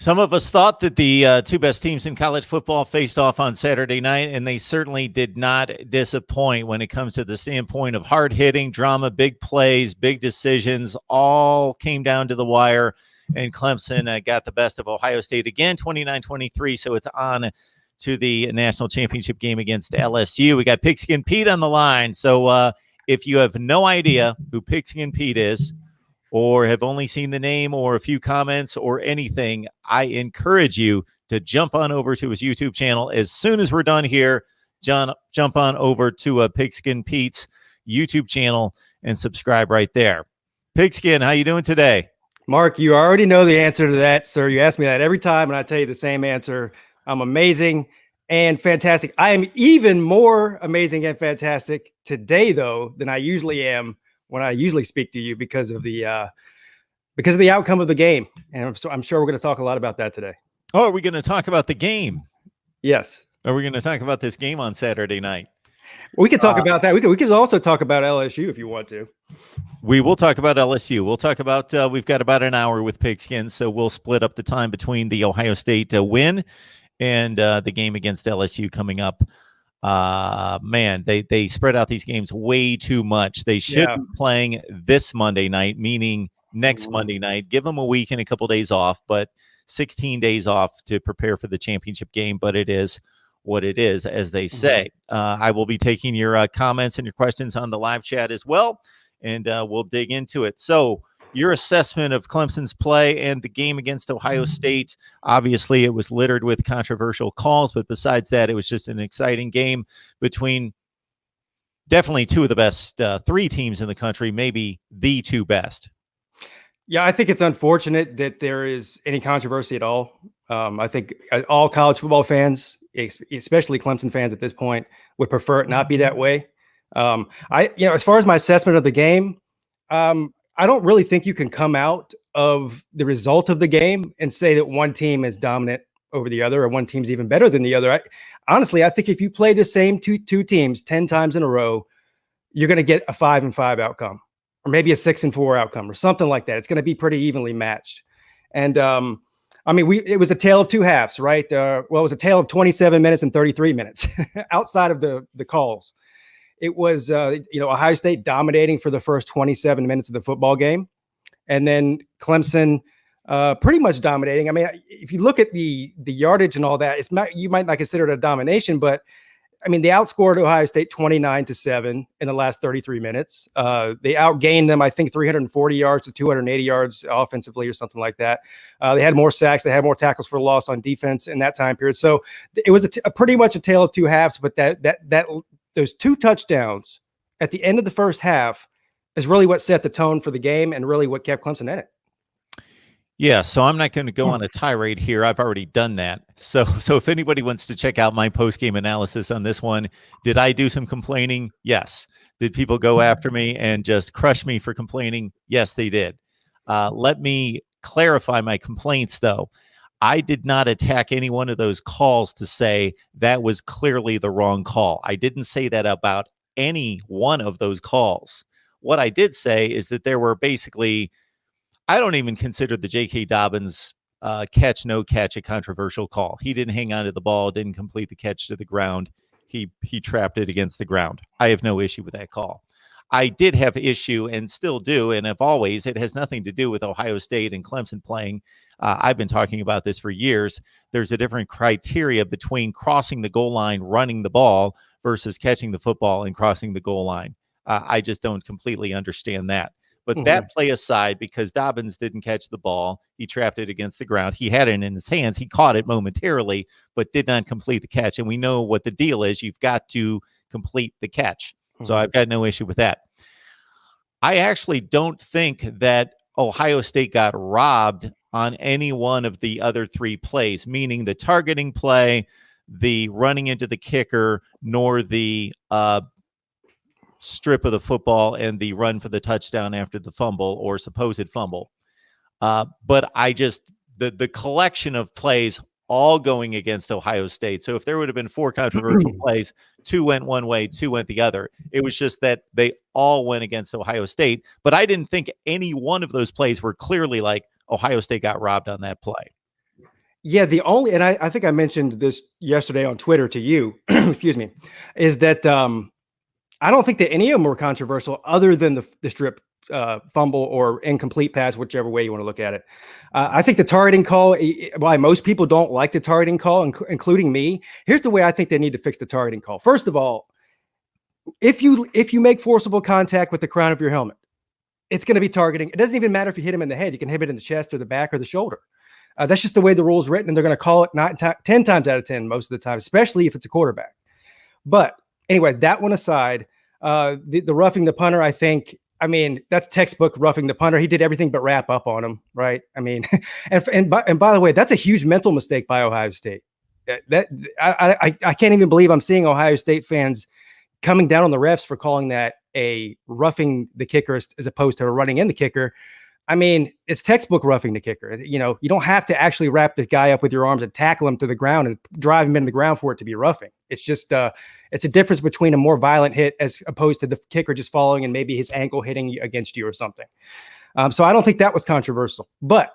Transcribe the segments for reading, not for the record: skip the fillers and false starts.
Some of us thought that the two best teams in college football faced off on Saturday night, and they certainly did not disappoint when it comes to the standpoint of hard-hitting drama, big plays, big decisions, all came down to the wire, and Clemson got the best of Ohio State again, 29-23, so it's on to the national championship game against LSU. We got Pigskin Pete on the line, so if you have no idea who Pigskin Pete is, or have only seen the name or a few comments or anything, I encourage you to jump on over to his YouTube channel. As soon as we're done here, jump on over to Pigskin Pete's YouTube channel and subscribe right there. Pigskin, how you doing today? Mark, you already know the answer to that, sir. You ask me that every time, and I tell you the same answer. I'm amazing and fantastic. I am even more amazing and fantastic today, though, than I usually am when I usually speak to you because of the outcome of the game. And so I'm sure we're going to talk a lot about that today. Oh, are we going to talk about the game? Yes. Are we going to talk about this game on Saturday night? We could talk about that. We could also talk about LSU if you want to. We will talk about LSU. We'll talk about, we've got about an hour with Pigskin, so we'll split up the time between the Ohio State win and the game against LSU coming up. Man, they spread out these games way too much. They should be playing this Monday night, meaning next Monday night. Give them a week and a couple days off, but 16 days off to prepare for the championship game. But it is what it is, as they say. I will be taking your comments and your questions on the live chat as well, and we'll dig into it. So your assessment of Clemson's play and the game against Ohio State, obviously it was littered with controversial calls, but besides that, it was just an exciting game between definitely two of the best three teams in the country, maybe the two best. Yeah, I think it's unfortunate that there is any controversy at all. I think all college football fans, especially Clemson fans at this point, would prefer it not be that way. As far as my assessment of the game, I don't really think you can come out of the result of the game and say that one team is dominant over the other or one team's even better than the other. Honestly, I think if you play the same two teams 10 times in a row, you're going to get a 5-5 outcome, or maybe a 6-4 outcome or something like that. It's going to be pretty evenly matched. And it was a tale of two halves, right? It was a tale of 27 minutes and 33 minutes outside of the calls. It was, Ohio State dominating for the first 27 minutes of the football game. And then Clemson pretty much dominating. I mean, if you look at the yardage and all that, you might not consider it a domination, but I mean, they outscored Ohio State 29-7 in the last 33 minutes. They outgained them, I think, 340 yards to 280 yards offensively or something like that. They had more sacks. They had more tackles for loss on defense in that time period. So it was pretty much a tale of two halves, but those two touchdowns at the end of the first half is really what set the tone for the game and really what kept Clemson in it. Yeah, so I'm not going to go on a tirade here. I've already done that. So if anybody wants to check out my post-game analysis on this one, did I do some complaining? Yes. Did people go after me and just crush me for complaining? Yes, they did. Let me clarify my complaints, though. I did not attack any one of those calls to say that was clearly the wrong call. I didn't say that about any one of those calls. What I did say is that there were basically, I don't even consider the J.K. Dobbins catch, no catch a controversial call. He didn't hang on to the ball, didn't complete the catch to the ground. He trapped it against the ground. I have no issue with that call. I did have issue and still do, and have always, it has nothing to do with Ohio State and Clemson playing. I've been talking about this for years. There's a different criteria between crossing the goal line, running the ball, versus catching the football and crossing the goal line. I just don't completely understand that. But that play aside, because Dobbins didn't catch the ball, he trapped it against the ground. He had it in his hands. He caught it momentarily, but did not complete the catch. And we know what the deal is. You've got to complete the catch. So I've got no issue with that. I actually don't think that Ohio State got robbed on any one of the other three plays, meaning the targeting play, the running into the kicker, nor the strip of the football and the run for the touchdown after the fumble or supposed fumble. But I just, the collection of plays all going against Ohio State. So if there would have been four controversial plays, two went one way, two went the other. It was just that they all went against Ohio State. But I didn't think any one of those plays were clearly like Ohio State got robbed on that play. Yeah, the only, and I think I mentioned this yesterday on Twitter to you, excuse me, is that I don't think that any of them were controversial other than the strip fumble or incomplete pass, whichever way you want to look at it. I think the targeting call, why most people don't like the targeting call, including me. Here's the way I think they need to fix the targeting call. First of all, if you make forcible contact with the crown of your helmet, it's going to be targeting. It doesn't even matter if you hit him in the head. You can hit it in the chest or the back or the shoulder. That's just the way the rule's written, and they're going to call it 10 times out of 10 most of the time, especially if it's a quarterback. But anyway, that one aside, the roughing the punter, I mean, that's textbook roughing the punter. He did everything but wrap up on him, right? I mean, and by the way, that's a huge mental mistake by Ohio State. I can't even believe I'm seeing Ohio State fans coming down on the refs for calling that a roughing the kicker as opposed to running in the kicker. I mean, it's textbook roughing the kicker. You know, you don't have to actually wrap the guy up with your arms and tackle him to the ground and drive him into the ground for it to be roughing. It's just, it's a difference between a more violent hit as opposed to the kicker just falling and maybe his ankle hitting against you or something. So I don't think that was controversial. But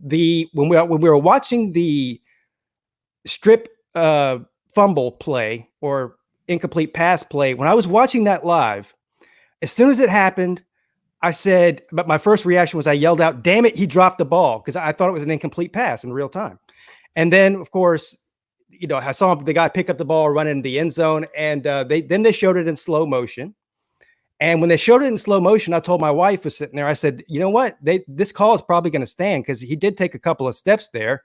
when we were watching the strip fumble play or incomplete pass play, when I was watching that live, as soon as it happened, I said, but my first reaction was I yelled out, "Damn it, he dropped the ball," because I thought it was an incomplete pass in real time. And then, of course, you know, I saw the guy pick up the ball, run into the end zone, and they showed it in slow motion. And when they showed it in slow motion, I told my wife was sitting there, I said, you know what? This call is probably going to stand because he did take a couple of steps there.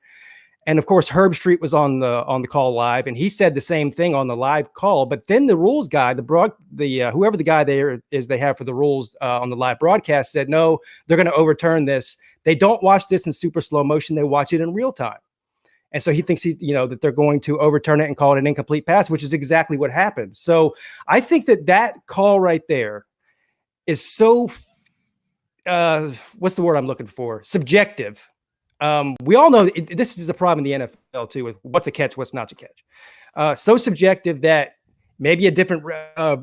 And of course, Herb Street was on the call live, and he said the same thing on the live call. But then the rules guy, whoever the guy there is, they have for the rules on the live broadcast said, no, they're going to overturn this. They don't watch this in super slow motion; they watch it in real time. And so he thinks that they're going to overturn it and call it an incomplete pass, which is exactly what happened. So I think that call right there is so what's the word I'm looking for? Subjective. We all know this is a problem in the NFL too, with what's a catch, what's not a catch. So subjective that maybe a different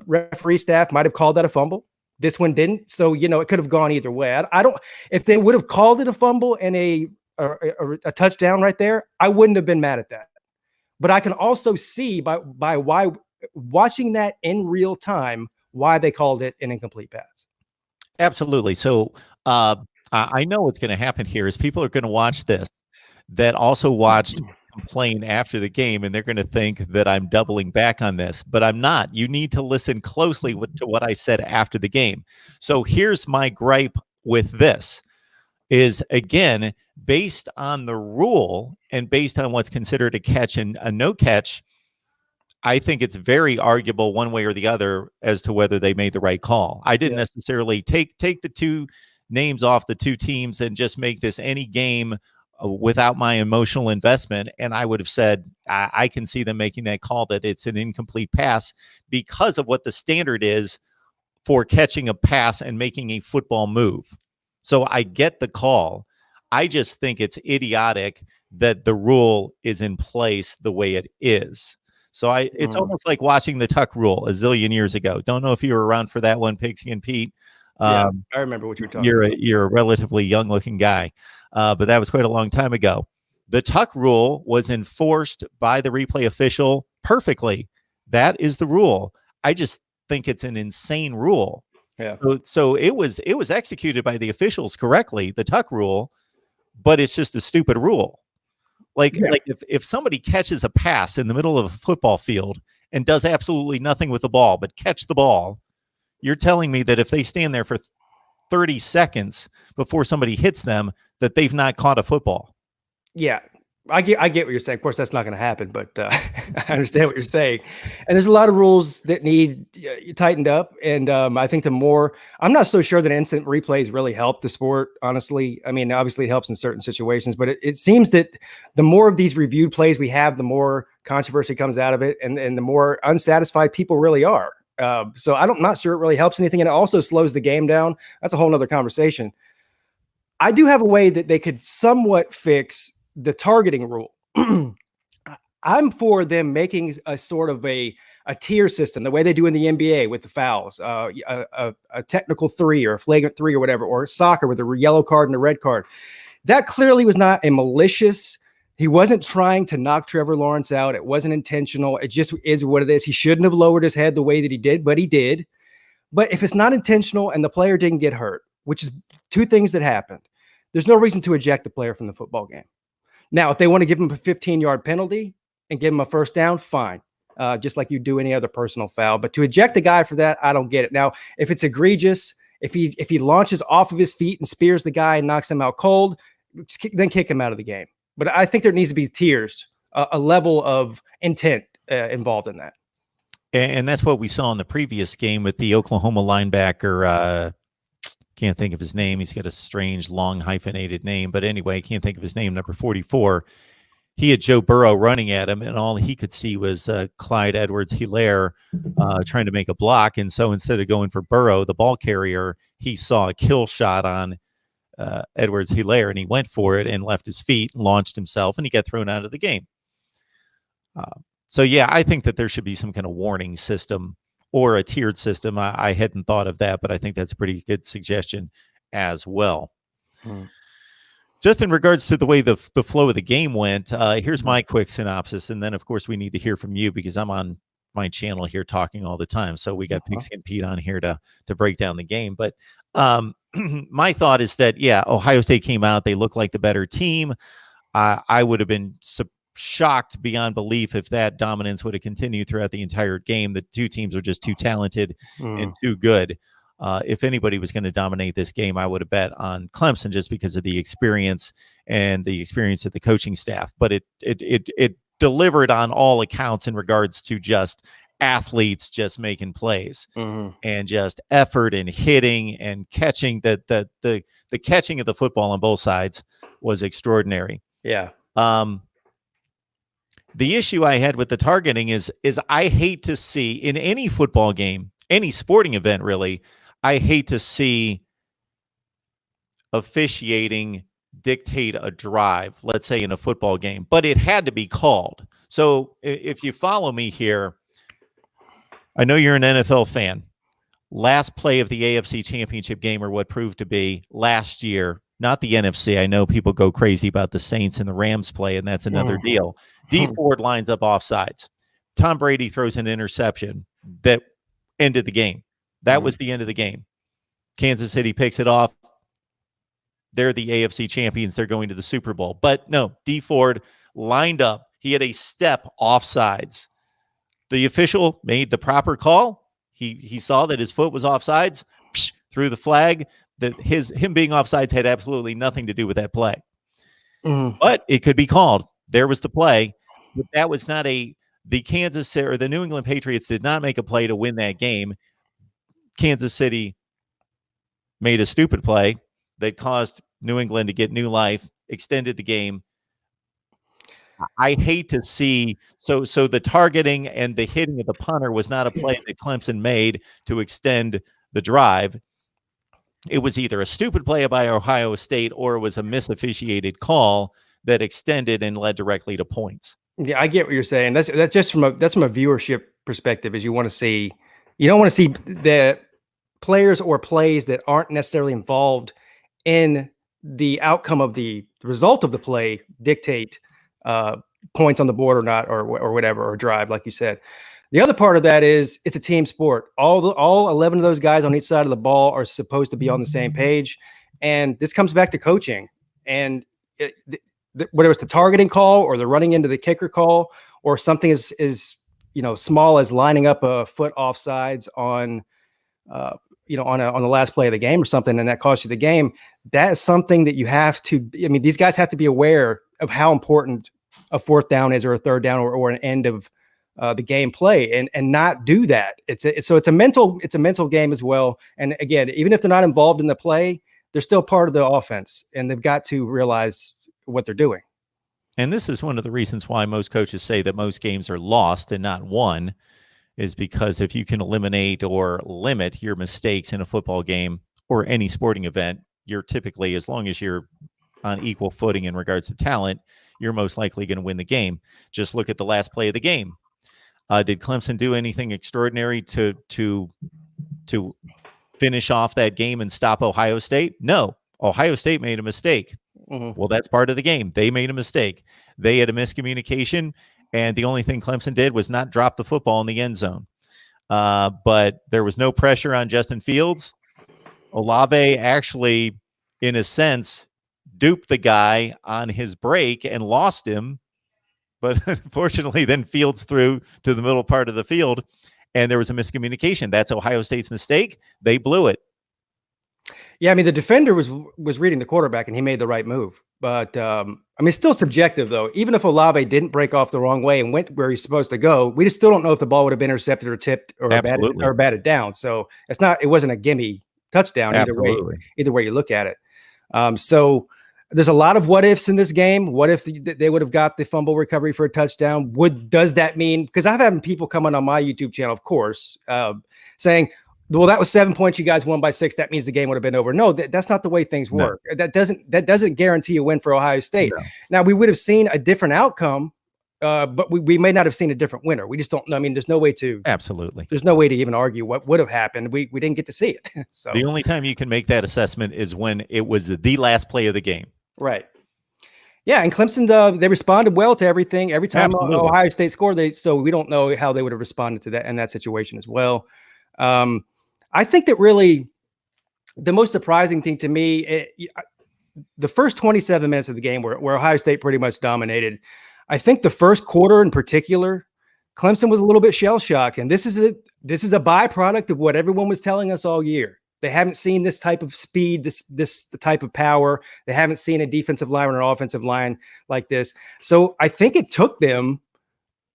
referee staff might have called that a fumble. This one didn't. So, it could have gone either way. I don't, if they would have called it a fumble and a touchdown right there, I wouldn't have been mad at that. But I can also see by why watching that in real time, why they called it an incomplete pass. Absolutely. So, I know what's going to happen here is people are going to watch this that also watched complain after the game, and they're going to think that I'm doubling back on this, but I'm not. You need to listen closely to what I said after the game. So here's my gripe with this is, again, based on the rule and based on what's considered a catch and a no catch, I think it's very arguable one way or the other as to whether they made the right call. I didn't necessarily take the two names off the two teams and just make this any game without my emotional investment. And I would have said, I can see them making that call that it's an incomplete pass because of what the standard is for catching a pass and making a football move. So I get the call. I just think it's idiotic that the rule is in place the way it is. So it's almost like watching the Tuck rule a zillion years ago. Don't know if you were around for that one, Pigsy and Pete. I remember what you're talking about. You're a relatively young looking guy, but that was quite a long time ago. The Tuck rule was enforced by the replay official perfectly. That is the rule. I just think it's an insane rule. Yeah. So it was executed by the officials correctly, the Tuck rule, but it's just a stupid rule. Like if somebody catches a pass in the middle of a football field and does absolutely nothing with the ball but catch the ball, you're telling me that if they stand there for 30 seconds before somebody hits them, that they've not caught a football. Yeah, I get what you're saying. Of course, that's not going to happen, but I understand what you're saying. And there's a lot of rules that need tightened up. And I think I'm not so sure that instant replays really help the sport, honestly. I mean, obviously it helps in certain situations, but it seems that the more of these reviewed plays we have, the more controversy comes out of it, and the more unsatisfied people really are. So I'm not sure it really helps anything. And it also slows the game down. That's a whole nother conversation. I do have a way that they could somewhat fix the targeting rule. I'm for them making a sort of a tier system, the way they do in the NBA with the fouls, a technical 3 or a flagrant 3 or whatever, or soccer with a yellow card and a red card. That clearly was not a malicious. He wasn't trying to knock Trevor Lawrence out. It wasn't intentional. It just is what it is. He shouldn't have lowered his head the way that he did, but he did. But if it's not intentional and the player didn't get hurt, which is two things that happened, there's no reason to eject the player from the football game. Now, if they want to give him a 15-yard penalty and give him a first down, fine. Just like you do any other personal foul. But to eject a guy for that, I don't get it. Now, if it's egregious, if he launches off of his feet and spears the guy and knocks him out cold, then kick him out of the game. But I think there needs to be tiers, a level of intent involved in that. And that's what we saw in the previous game with the Oklahoma linebacker. Can't think of his name. He's got a strange, long, hyphenated name. But anyway, can't think of his name, number 44. He had Joe Burrow running at him, and all he could see was Clyde Edwards-Helaire trying to make a block. And so instead of going for Burrow, the ball carrier, he saw a kill shot on Edwards-Helaire, and he went for it and left his feet and launched himself, and he got thrown out of the game. So, yeah, I think that there should be some kind of warning system or a tiered system. I hadn't thought of that, but I think that's a pretty good suggestion as well. Just in regards to the way the flow of the game went, here's my quick synopsis. And then, of course, we need to hear from you because I'm on my channel here talking all the time. So we got Pigskin Pete on here to break down the game. But my thought is that, yeah, Ohio State came out. They looked like the better team. I would have been shocked beyond belief if that dominance would have continued throughout the entire game. The two teams are just too talented and too good. If anybody was going to dominate this game, I would have bet on Clemson just because of the experience and the experience of the coaching staff. But it delivered on all accounts in regards to just athletes just making plays and just effort and hitting and catching. The catching of the football on both sides was extraordinary. Yeah. The issue I had with the targeting is I hate to see in any football game, any sporting event really, I hate to see officiating dictate a drive, let's say in a football game, but it had to be called. So if you follow me here, I know you're an NFL fan. Last play of the AFC Championship game, or what proved to be last year, not the NFC. I know people go crazy about the Saints and the Rams play, and that's another deal. D Ford lines up offsides. Tom Brady throws an interception that ended the game. That was the end of the game. Kansas City picks it off. They're the AFC champions. They're going to the Super Bowl. But no, D Ford lined up. He had a step offsides. The official made the proper call. He saw that his foot was offsides, threw the flag. That him being offsides had absolutely nothing to do with that play. But it could be called. There was the play. But that was not the Kansas or the New England Patriots did not make a play to win that game. Kansas City made a stupid play that caused New England to get new life, extended the game. I hate to see so the targeting and the hitting of the punter was not a play that Clemson made to extend the drive. It was either a stupid play by Ohio State or it was a misofficiated call that extended and led directly to points. Yeah, I get what you're saying. That's just from a viewership perspective. Is you want to see, you don't want to see the players or plays that aren't necessarily involved in the outcome of the result of the play dictate points on the board or not, or whatever, or drive, like you said. The other part of that is it's a team sport. All 11 of those guys on each side of the ball are supposed to be on the same page. And this comes back to coaching. And whether it's the targeting call or the running into the kicker call or something as small as lining up a foot offsides on on the last play of the game or something, and that costs you the game, that is something that you have to, these guys have to be aware of how important a fourth down is or a third down or an end of the game play and not do that. It's a mental game as well. And again, even if they're not involved in the play, they're still part of the offense and they've got to realize what they're doing. And this is one of the reasons why most coaches say that most games are lost and not won, is because if you can eliminate or limit your mistakes in a football game or any sporting event, you're typically, as long as you're on equal footing in regards to talent, you're most likely going to win the game. Just look at the last play of the game. Did Clemson do anything extraordinary to finish off that game and stop Ohio State? No. Ohio State made a mistake. Well, that's part of the game. They made a mistake. They had a miscommunication, and the only thing Clemson did was not drop the football in the end zone. But there was no pressure on Justin Fields. Olave actually, in a sense, duped the guy on his break and lost him. But unfortunately, then Fields threw to the middle part of the field, and there was a miscommunication. That's Ohio State's mistake. They blew it. Yeah, I mean, the defender was reading the quarterback, and he made the right move. But I mean, it's still subjective, though. Even if Olave didn't break off the wrong way and went where he's supposed to go, we just still don't know if the ball would have been intercepted or tipped or batted down. So it wasn't a gimme touchdown either way you look at it. So there's a lot of what ifs in this game. What if they would have got the fumble recovery for a touchdown? Does that mean, because I've had people coming on my YouTube channel, of course, saying, well, that was 7 points. You guys won by 6. That means the game would have been over. No, that's not the way things work. No. That doesn't guarantee a win for Ohio State. No. Now, we would have seen a different outcome, but we may not have seen a different winner. We just don't know. I mean, there's no way to There's no way to even argue what would have happened. We didn't get to see it. So the only time you can make that assessment is when it was the last play of the game. Right. Yeah, and Clemson, they responded well to everything. Every time Ohio State scored, so we don't know how they would have responded to that in that situation as well. I think that really the most surprising thing to me, the first 27 minutes of the game where Ohio State pretty much dominated. I think the first quarter in particular, Clemson was a little bit shell-shocked, and this is a byproduct of what everyone was telling us all year. They haven't seen this type of speed, the type of power. They haven't seen a defensive line or an offensive line like this. So I think it took them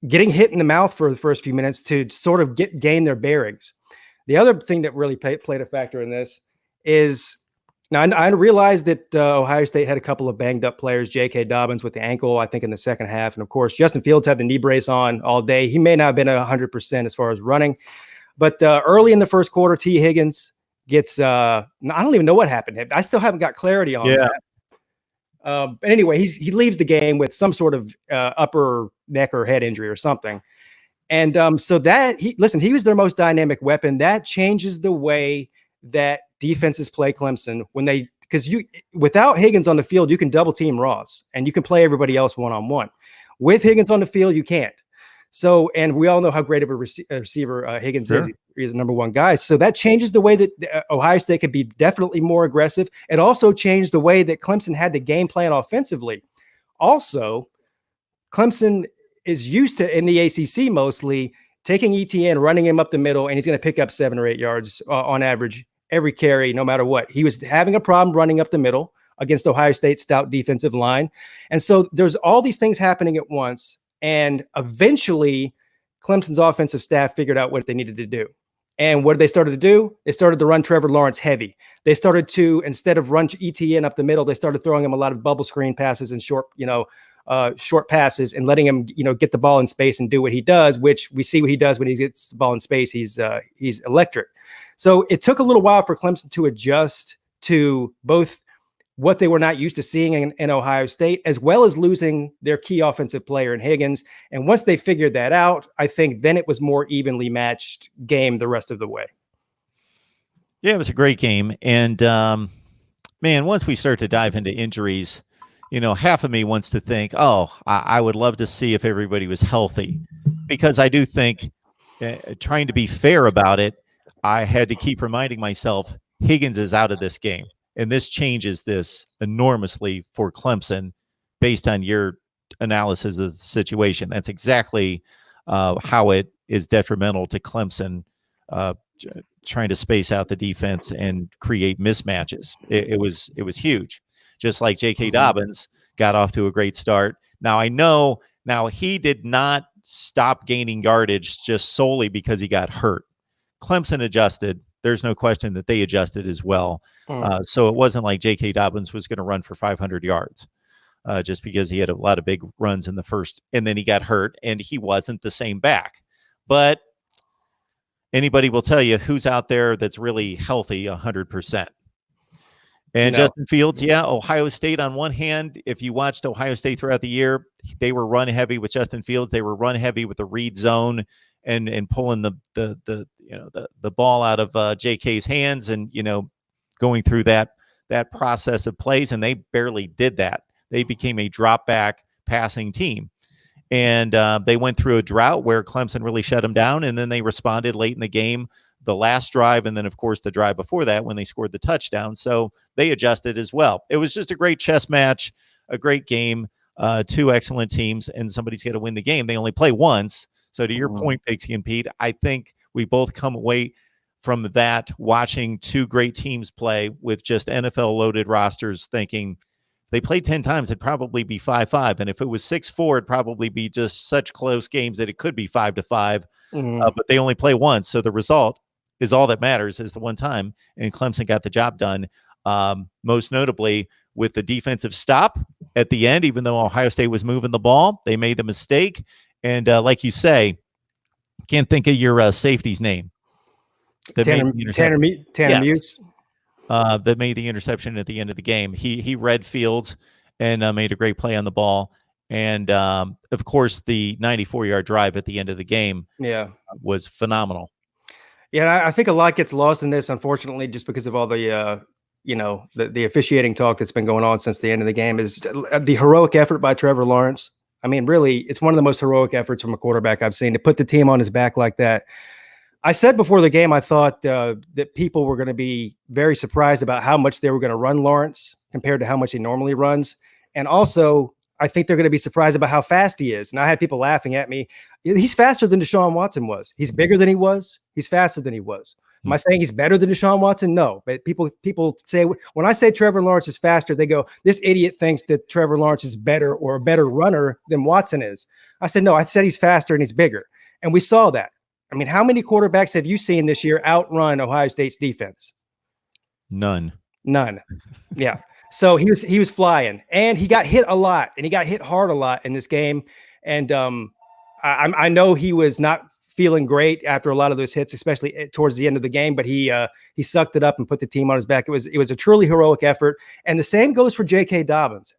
getting hit in the mouth for the first few minutes to sort of gain their bearings. The other thing that really played a factor in this is, now I realized that Ohio State had a couple of banged up players, J.K. Dobbins with the ankle, I think, in the second half. And of course, Justin Fields had the knee brace on all day. He may not have been 100% as far as running, but early in the first quarter, T. Higgins gets, I don't even know what happened. I still haven't got clarity on that. But anyway, he leaves the game with some sort of upper neck or head injury or something. And so that he was their most dynamic weapon. That changes the way that defenses play Clemson because without Higgins on the field, you can double team Ross and you can play everybody else one-on-one. With Higgins on the field, you can't. So, and we all know how great of a receiver Higgins is. He's the number one guy. So that changes the way that Ohio State could be definitely more aggressive. It also changed the way that Clemson had the game plan offensively. Also, Clemson is used to, in the ACC mostly, taking ETN, running him up the middle, and he's going to pick up 7 or 8 yards on average every carry, no matter what. He was having a problem running up the middle against Ohio State's stout defensive line. And so there's all these things happening at once. And eventually, Clemson's offensive staff figured out what they needed to do. And what they started to do? They started to run Trevor Lawrence heavy. They started to, instead of run ETN up the middle, they started throwing him a lot of bubble screen passes and short passes and letting him, get the ball in space and do what he does, which we see what he does when he gets the ball in space. He's electric. So it took a little while for Clemson to adjust to both what they were not used to seeing in Ohio State, as well as losing their key offensive player in Higgins. And once they figured that out, I think then it was more evenly matched game the rest of the way. Yeah, it was a great game. And man, once we start to dive into injuries, half of me wants to think, I would love to see if everybody was healthy, because I do think, trying to be fair about it, I had to keep reminding myself Higgins is out of this game. And this changes this enormously for Clemson based on your analysis of the situation. That's exactly how it is detrimental to Clemson, trying to space out the defense and create mismatches. It was huge. Just like J.K. Dobbins got off to a great start. Now, I know he did not stop gaining yardage just solely because he got hurt. Clemson adjusted. There's no question that they adjusted as well. So it wasn't like J.K. Dobbins was going to run for 500 yards just because he had a lot of big runs in the first, and then he got hurt, and he wasn't the same back. But anybody will tell you who's out there that's really healthy 100%. And Justin Fields, Ohio State on one hand, if you watched Ohio State throughout the year, they were run heavy with Justin Fields. They were run heavy with the read zone and pulling the ball out of JK's hands and, going through that that process of plays, and they barely did that. They became a drop back passing team. And they went through a drought where Clemson really shut them down, and then they responded late in the game, the last drive, and then, of course, the drive before that when they scored the touchdown. So they adjusted as well. It was just a great chess match, a great game, two excellent teams, and somebody's got to win the game. They only play once. So to your point, Pixie and Pete, I think we both come away from that watching two great teams play with just NFL-loaded rosters thinking, if they played 10 times, it'd probably be 5-5. And if it was 6-4, it'd probably be just such close games that it could be 5-5. But they only play once. So the result is all that matters is the one time. And Clemson got the job done, most notably with the defensive stop at the end. Even though Ohio State was moving the ball, they made the mistake. And like you say, can't think of your safety's name. Tanner Muse. That made the interception at the end of the game. He read fields and made a great play on the ball. And, of course, the 94-yard drive at the end of the game was phenomenal. Yeah, I think a lot gets lost in this, unfortunately, just because of all the, the officiating talk that's been going on since the end of the game is the heroic effort by Trevor Lawrence. I mean, really, it's one of the most heroic efforts from a quarterback I've seen to put the team on his back like that. I said before the game, I thought that people were going to be very surprised about how much they were going to run Lawrence compared to how much he normally runs. And also, I think they're going to be surprised about how fast he is. And I had people laughing at me. He's faster than Deshaun Watson was. He's bigger than he was. He's faster than he was. Am I saying he's better than Deshaun Watson? No. But people say, when I say Trevor Lawrence is faster, they go, this idiot thinks that Trevor Lawrence is better or a better runner than Watson is. I said, no, I said he's faster and he's bigger. And we saw that. I mean, how many quarterbacks have you seen this year outrun Ohio State's defense? None. Yeah. So he was flying, and he got hit a lot, and he got hit hard a lot in this game. And I know he was not feeling great after a lot of those hits, especially towards the end of the game. But he sucked it up and put the team on his back. It was a truly heroic effort. And the same goes for J.K. Dobbins.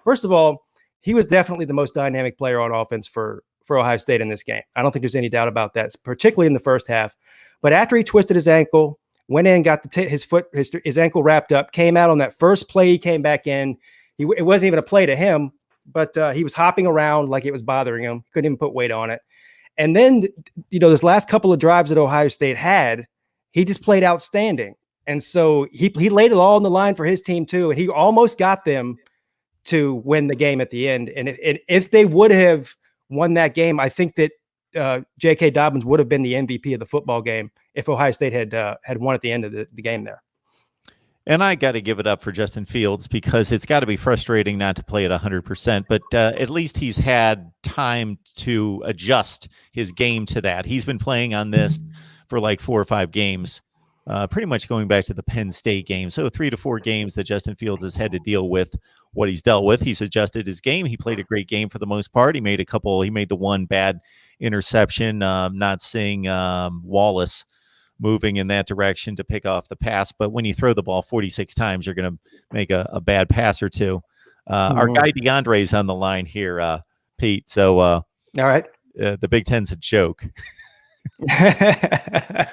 First of all, he was definitely the most dynamic player on offense for Ohio State in this game. I don't think there's any doubt about that, particularly in the first half. But after he twisted his ankle, went in, got his ankle wrapped up, came out on that first play he came back in. It wasn't even a play to him, but he was hopping around like it was bothering him. Couldn't even put weight on it. And then, those last couple of drives that Ohio State had, he just played outstanding. And so he laid it all on the line for his team too. And he almost got them to win the game at the end. And if they would have won that game, I think that J.K. Dobbins would have been the MVP of the football game if Ohio State had won at the end of the game there. And I got to give it up for Justin Fields because it's got to be frustrating not to play at 100%, but at least he's had time to adjust his game to that. He's been playing on this for like 4 or 5 games, pretty much going back to the Penn State game. So 3 to 4 games that Justin Fields has had to deal with what he's dealt with. He's adjusted his game. He played a great game for the most part. He made the one bad interception, not seeing Wallace moving in that direction to pick off the pass. But when you throw the ball 46 times, you're going to make a bad pass or two. Our guy DeAndre's on the line here, Pete. So all right. The Big Ten's a joke. I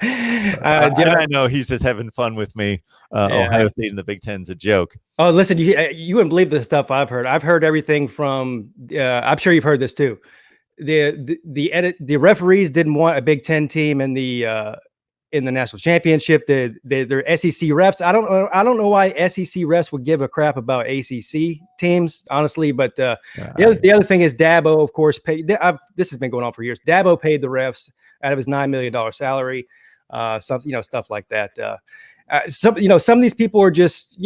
know he's just having fun with me. Ohio State and the Big Ten's a joke. Oh, listen, you wouldn't believe the stuff I've heard. I've heard everything from. I'm sure you've heard this too. The referees didn't want a Big Ten team in the national championship. They're SEC refs. I don't know why SEC refs would give a crap about ACC teams, honestly. But the other thing is Dabo, of course, paid. This has been going on for years. Dabo paid the refs out of his $9 million salary. Stuff like that. Some of these people are just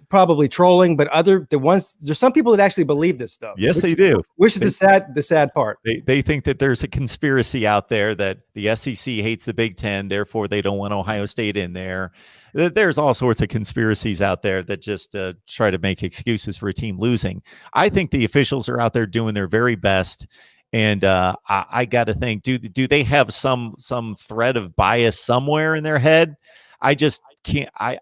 probably trolling, but there's some people that actually believe this stuff. Yes, they do. Which is the sad part. They think that there's a conspiracy out there that the SEC hates the Big Ten, therefore they don't want Ohio State in there. There's all sorts of conspiracies out there that just try to make excuses for a team losing. I think the officials are out there doing their very best. And I got to think, do they have some thread of bias somewhere in their head? I just can't. I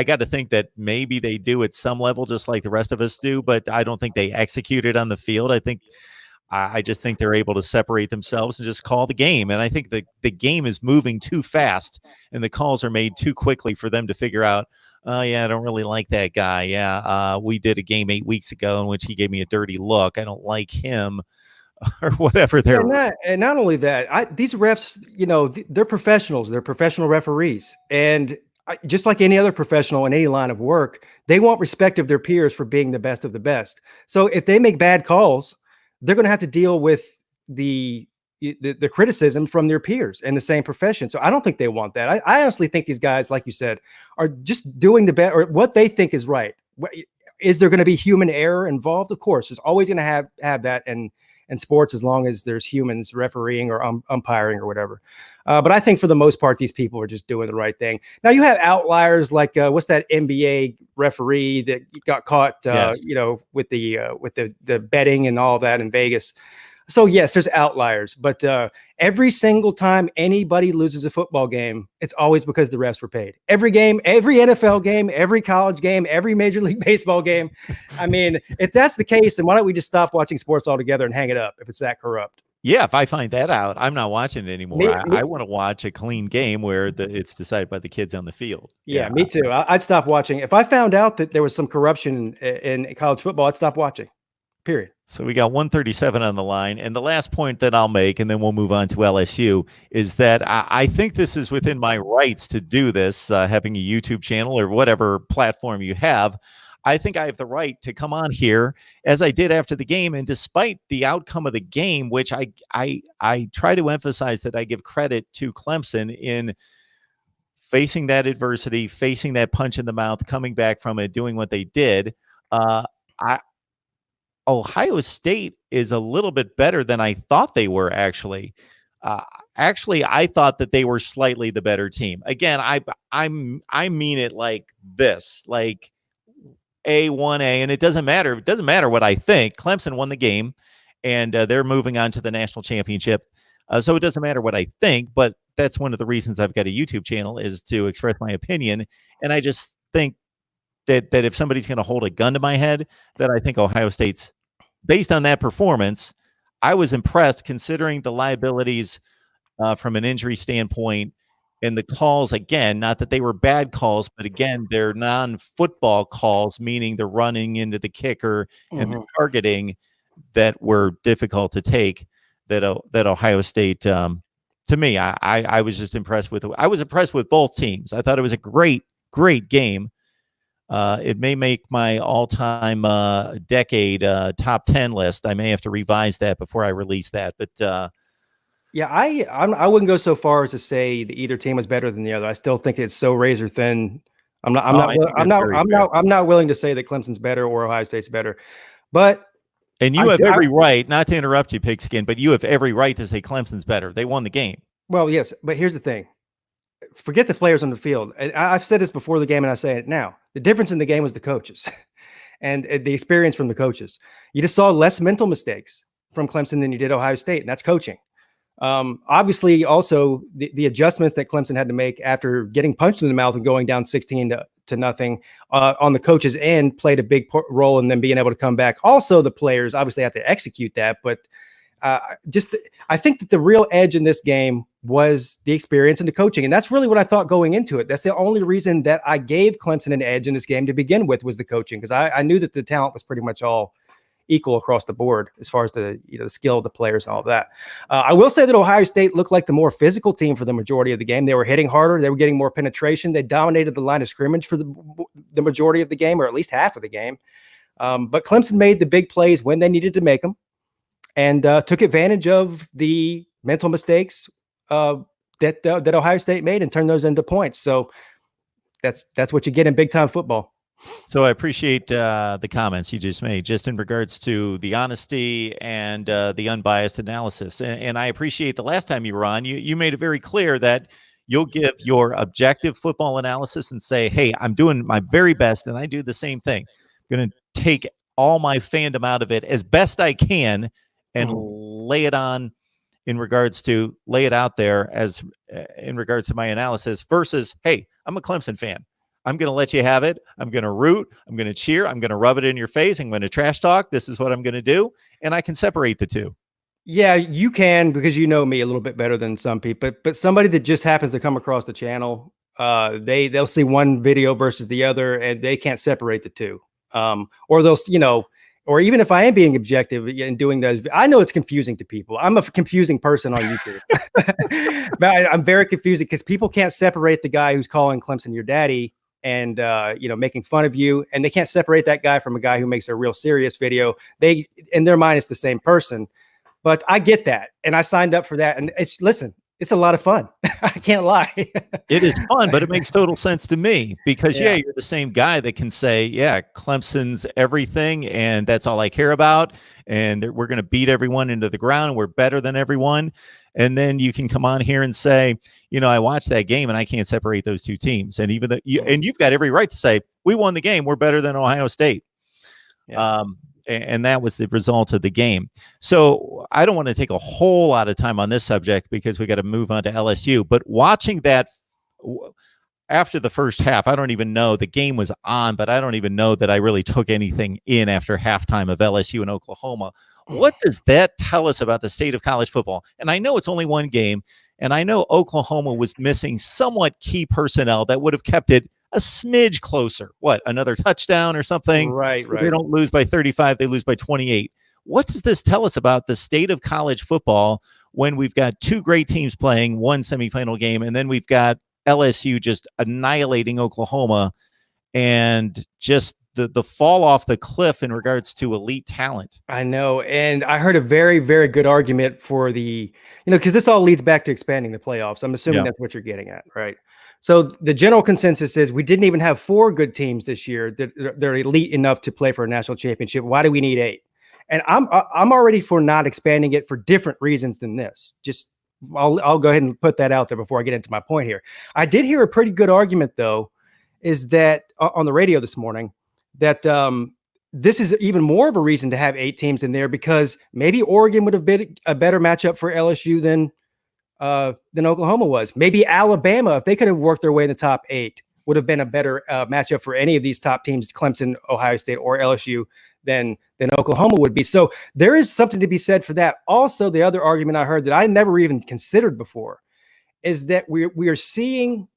got to think that maybe they do at some level, just like the rest of us do, but I don't think they execute it on the field. I think I just think they're able to separate themselves and just call the game. And I think the game is moving too fast and the calls are made too quickly for them to figure out, oh, yeah, I don't really like that guy. Yeah, we did a game 8 weeks ago in which he gave me a dirty look. I don't like him or whatever they're. And not only that, these refs, they're professionals. They're professional referees. And just like any other professional in any line of work, they want respect of their peers for being the best of the best. So if they make bad calls, they're going to have to deal with the criticism from their peers in the same profession. So I don't think they want that. I honestly think these guys, like you said, are just doing the best or what they think is right. Is there going to be human error involved? Of course, there's always going to have that in sports as long as there's humans refereeing or umpiring or whatever. But I think for the most part, these people are just doing the right thing. Now you have outliers like what's that NBA referee that got caught, Yes. with the betting and all that in Vegas. So yes, there's outliers, but every single time anybody loses a football game, it's always because the refs were paid. Every game, every NFL game, every college game, every Major League Baseball game. I mean, if that's the case, then why don't we just stop watching sports altogether and hang it up if it's that corrupt? Yeah, if I find that out, I'm not watching it anymore. I want to watch a clean game where it's decided by the kids on the field. Yeah, me too. I'd stop watching. If I found out that there was some corruption in college football, I'd stop watching. Period. So we got 137 on the line. And the last point that I'll make, and then we'll move on to LSU, is that I think this is within my rights to do this, having a YouTube channel or whatever platform you have. I think I have the right to come on here as I did after the game. And despite the outcome of the game, which I try to emphasize that I give credit to Clemson in facing that adversity, facing that punch in the mouth, coming back from it, doing what they did. Ohio State is a little bit better than I thought they were, actually. I thought that they were slightly the better team. Again, I mean it like this, like A1A, and it doesn't matter. It doesn't matter what I think. Clemson won the game, and they're moving on to the national championship. So it doesn't matter what I think, but that's one of the reasons I've got a YouTube channel is to express my opinion. And I just think that if somebody's going to hold a gun to my head, that I think Ohio State's, based on that performance, I was impressed considering the liabilities from an injury standpoint and the calls, again, not that they were bad calls, but again, they're non-football calls, meaning they're running into the kicker and the targeting that were difficult to take, that Ohio State, to me, I was just impressed with. I was impressed with both teams. I thought it was a great game. It may make my all-time decade top 10 list. I may have to revise that before I release that. But yeah, I wouldn't go so far as to say that either team was better than the other. I still think it's so razor thin. I'm not willing to say that Clemson's better or Ohio State's better. But and you have every right, not to interrupt you, Pigskin, but you have every right to say Clemson's better. They won the game. Well, yes, but here's the thing. Forget the players on the field. I've said this before the game, and I say it now. The difference in the game was the coaches and the experience from the coaches. You just saw less mental mistakes from Clemson than you did Ohio State, and that's coaching. Obviously, also the adjustments that Clemson had to make after getting punched in the mouth and going down 16 to nothing on the coaches' end played a big role in them being able to come back. Also, the players obviously have to execute that, but I think that the real edge in this game was the experience and the coaching. And that's really what I thought going into it. That's the only reason that I gave Clemson an edge in this game to begin with, was the coaching, because I knew that the talent was pretty much all equal across the board as far as the skill of the players and all of that. I will say that Ohio State looked like the more physical team for the majority of the game. They were hitting harder. They were getting more penetration. They dominated the line of scrimmage for the majority of the game, or at least half of the game. But Clemson made the big plays when they needed to make them, and took advantage of the mental mistakes that Ohio State made and turned those into points. So that's what you get in big time football. So I appreciate the comments you just made, just in regards to the honesty and the unbiased analysis. And I appreciate the last time you were on, you made it very clear that you'll give your objective football analysis and say, hey, I'm doing my very best, and I do the same thing. I'm going to take all my fandom out of it as best I can and lay it out there as in regards to my analysis, versus, hey, I'm a Clemson fan. I'm going to let you have it. I'm going to root. I'm going to cheer. I'm going to rub it in your face. I'm going to trash talk. This is what I'm going to do. And I can separate the two. Yeah, you can, because you know me a little bit better than some people. But somebody that just happens to come across the channel, they'll see one video versus the other, and they can't separate the two. Or they'll, or even if I am being objective in doing those, I know it's confusing to people. I'm a confusing person on YouTube. But I'm very confusing because people can't separate the guy who's calling Clemson your daddy and making fun of you, and they can't separate that guy from a guy who makes a real serious video. They, in their mind, it's the same person. But I get that, and I signed up for that. And it's a lot of fun. I can't lie. It is fun, but it makes total sense to me because, Yeah. you're the same guy that can say, yeah, Clemson's everything, and that's all I care about, and we're going to beat everyone into the ground, and we're better than everyone. And then you can come on here and say, I watched that game, and I can't separate those two teams. And even you've got every right to say, we won the game, we're better than Ohio State. Yeah. And that was the result of the game. So I don't want to take a whole lot of time on this subject because we got to move on to LSU. But watching that after the first half, I don't even know, the game was on, but I don't even know that I really took anything in after halftime of LSU and Oklahoma. What does that tell us about the state of college football? And I know it's only one game, and I know Oklahoma was missing somewhat key personnel that would have kept it a smidge closer. What, another touchdown or something? Right. They don't lose by 35, they lose by 28. What does this tell us about the state of college football when we've got two great teams playing one semifinal game, and then we've got LSU just annihilating Oklahoma, and just the fall off the cliff in regards to elite talent? I know. And I heard a very, very good argument for because this all leads back to expanding the playoffs. I'm assuming that's what you're getting at, right? So the general consensus is we didn't even have 4 good teams this year that they're elite enough to play for a national championship. Why do we need 8? And I'm already for not expanding it for different reasons than this. Just I'll go ahead and put that out there before I get into my point here. I did hear a pretty good argument, though, is that on the radio this morning, that this is even more of a reason to have 8 teams in there, because maybe Oregon would have been a better matchup for LSU than Oklahoma was. Maybe Alabama, if they could have worked their way in the top 8, would have been a better matchup for any of these top teams, Clemson, Ohio State, or LSU, than Oklahoma would be. So there is something to be said for that. Also, the other argument I heard that I never even considered before is that we are seeing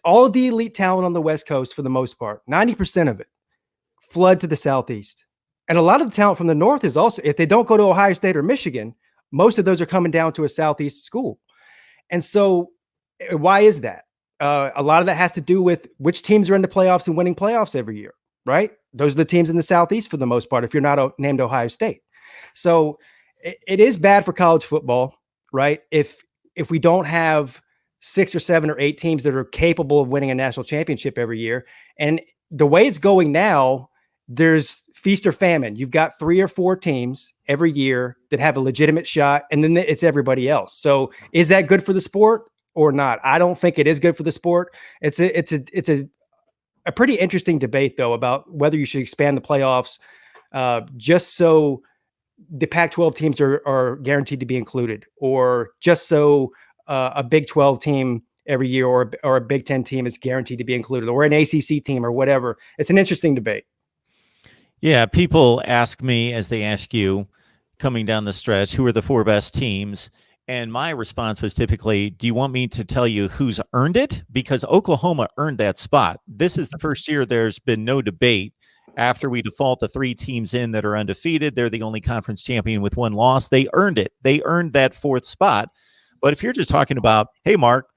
all of the elite talent on the West Coast, for the most part, 90% of it, flood to the Southeast. And a lot of the talent from the North is also, if they don't go to Ohio State or Michigan, most of those are coming down to a Southeast school. And so why is that? A lot of that has to do with which teams are in the playoffs and winning playoffs every year, right? Those are the teams in the Southeast for the most part, if you're not named Ohio State. So it is bad for college football, right? If we don't have 6 or 7 or 8 teams that are capable of winning a national championship every year. And the way it's going now, there's feast or famine. You've got 3 or 4 teams every year that have a legitimate shot, and then it's everybody else. So is that good for the sport or not? I don't think it is good for the sport. It's a pretty interesting debate, though, about whether you should expand the playoffs just so the Pac-12 teams are guaranteed to be included, or just so a Big 12 team every year or a Big 10 team is guaranteed to be included, or an ACC team or whatever. It's an interesting debate. Yeah, people ask me, as they ask you coming down the stretch, who are the 4 best teams? And my response was typically, do you want me to tell you who's earned it? Because Oklahoma earned that spot. This is the first year there's been no debate. After we default the 3 teams in that are undefeated, they're the only conference champion with 1 loss. They earned it. They earned that 4th spot. But if you're just talking about, hey, Mark,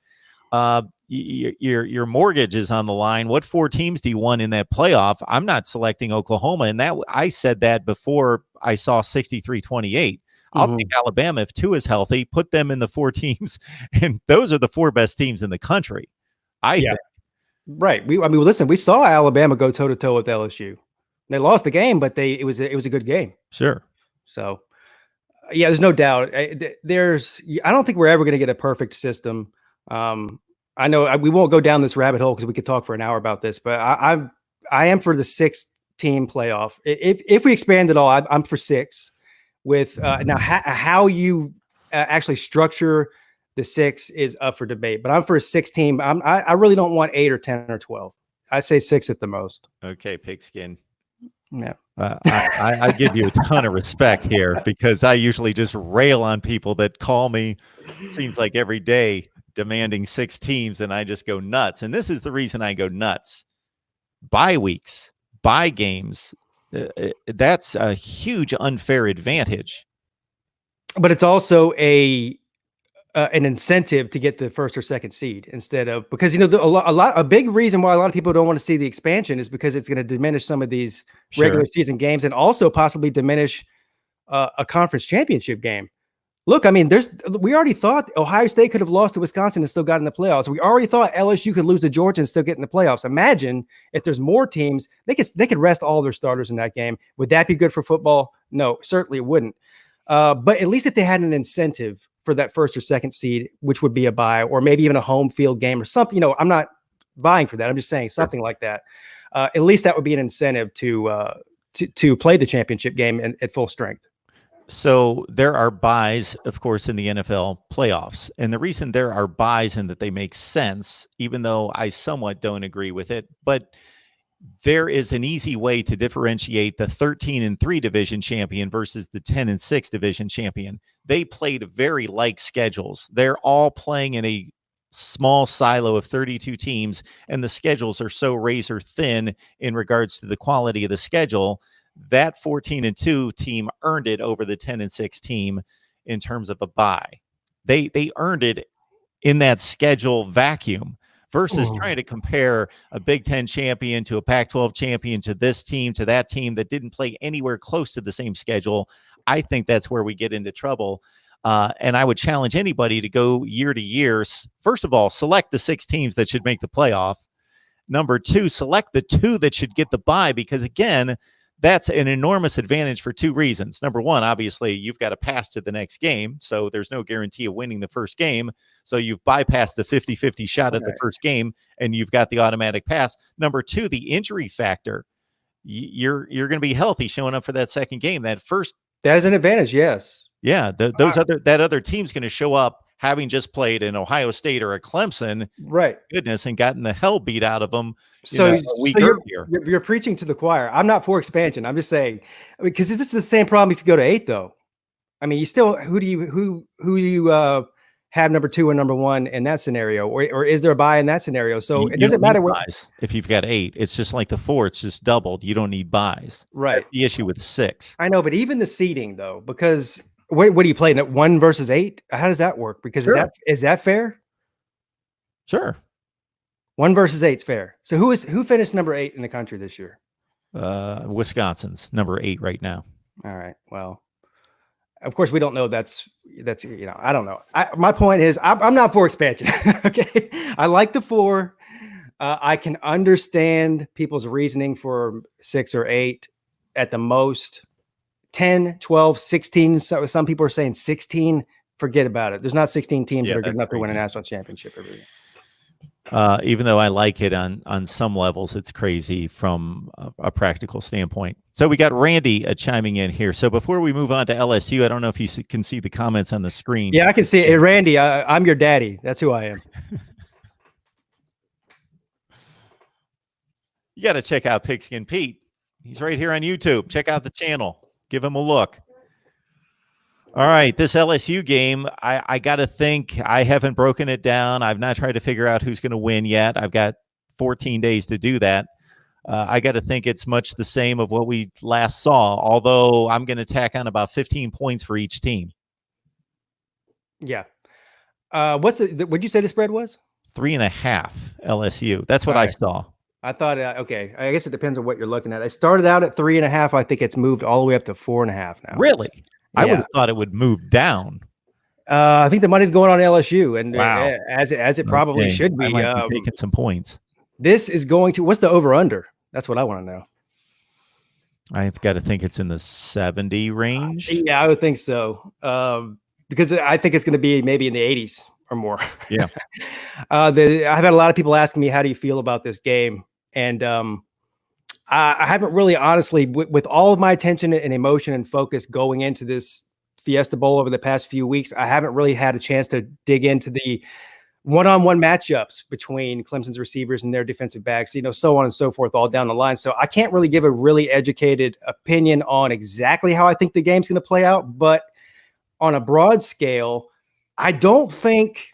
your mortgage is on the line, what 4 teams do you want in that playoff? I'm not selecting Oklahoma. And that I said that before I saw 63-28. I'll take Alabama if 2 is healthy, put them in the 4 teams, and those are the 4 best teams in the country, I think. Right. Listen, we saw Alabama go toe-to-toe with LSU. They lost the game, but it was a good game. Sure. So, yeah, there's no doubt. I don't think we're ever going to get a perfect system. I know we won't go down this rabbit hole because we could talk for an hour about this, but I am for the 6-team playoff. If we expand it all, I'm for 6. With now how you actually structure the 6 is up for debate, but I'm for a 6-team. I really don't want 8 or 10 or 12. I say 6 at the most. Okay, pigskin. Yeah. I give you a ton of respect here because I usually just rail on people that call me, seems like every day, demanding 6 teams, and I just go nuts. And this is the reason I go nuts. Bye weeks, bye games, that's a huge unfair advantage. But it's also an incentive to get the first or second seed instead of, because a big reason why a lot of people don't want to see the expansion is because it's going to diminish some of these regular season games and also possibly diminish a conference championship game. Look, I mean, we already thought Ohio State could have lost to Wisconsin and still got in the playoffs. We already thought LSU could lose to Georgia and still get in the playoffs. Imagine if there's more teams, they could rest all their starters in that game. Would that be good for football? No, certainly it wouldn't. But at least if they had an incentive for that first or second seed, which would be a bye or maybe even a home field game or something, I'm not vying for that. I'm just saying something like that. At least that would be an incentive to play the championship game at full strength. So there are buys, of course, in the NFL playoffs. And the reason there are buys and that they make sense, even though I somewhat don't agree with it, but there is an easy way to differentiate the 13-3 division champion versus the 10-6 division champion. They played very like schedules. They're all playing in a small silo of 32 teams, and the schedules are so razor thin in regards to the quality of the schedule. That 14-2 team earned it over the 10-6 team in terms of a bye. They earned it in that schedule vacuum versus trying to compare a Big Ten champion to a Pac-12 champion to this team, to that team that didn't play anywhere close to the same schedule. I think that's where we get into trouble. And I would challenge anybody to go year to year. First of all, select the 6 teams that should make the playoff. Number 2, select the 2 that should get the bye, because again, that's an enormous advantage for 2 reasons. Number 1, obviously, you've got to pass to the next game, so there's no guarantee of winning the first game. So you've bypassed the 50-50 shot at the first game, and you've got the automatic pass. Number 2, the injury factor. You're going to be healthy showing up for that second game. That is an advantage, yes. Yeah, that other team's going to show up having just played an Ohio State or a Clemson, right? Goodness, and gotten the hell beat out of them. So you're preaching to the choir. I'm not for expansion. I'm just saying, because this is the same problem if you go to 8, though. I mean, you still who do you have number 2 and number 1 in that scenario, or is there a bye in that scenario? So it doesn't matter what buys. If you've got 8, it's just like the 4. It's just doubled. You don't need buys. Right. That's the issue with 6. I know, but even the seeding though, because what do you play? 1 versus 8? How does that work? Because is that fair? Sure. 1 versus 8's fair. So who finished number 8 in the country this year? Wisconsin's number 8 right now. All right. Well, of course we don't know. That's I don't know. My point is I'm not for expansion. Okay. I like the 4. I can understand people's reasoning for 6 or 8 at the most. 10, 12, 16. So some people are saying 16. Forget about it. There's not 16 teams that are good enough to win a national championship every year. Even though I like it on some levels, it's crazy from a practical standpoint. So we got Randy chiming in here. So before we move on to LSU, I don't know if you can see the comments on the screen. Yeah, I can see it. Hey, Randy, I'm your daddy. That's who I am. You got to check out Pigskin Pete. He's right here on YouTube. Check out the channel. Give him a look. All right, this LSU game, I got to think. I haven't broken it down. I've not tried to figure out who's going to win yet. I've got 14 days to do that. I got to think it's much the same of what we last saw, although I'm going to tack on about 15 points for each team. Yeah. What'd you say the spread was? 3.5 LSU. That's what I saw. I thought, okay, I guess it depends on what you're looking at. I started out at 3.5. I think it's moved all the way up to 4.5 now. Really? Yeah. I would have thought it would move down. I think the money's going on LSU, and as it probably should be. I might be taking some points. This is going to, what's the over-under? That's what I want to know. I've got to think it's in the 70 range. Yeah, I would think so. Because I think it's going to be maybe in the 80s or more. Yeah. I've had a lot of people asking me, how do you feel about this game? And I haven't really, honestly, with all of my attention and emotion and focus going into this Fiesta Bowl over the past few weeks, I haven't really had a chance to dig into the one-on-one matchups between Clemson's receivers and their defensive backs, so on and so forth, all down the line. So I can't really give a really educated opinion on exactly how I think the game's going to play out. But on a broad scale, I don't think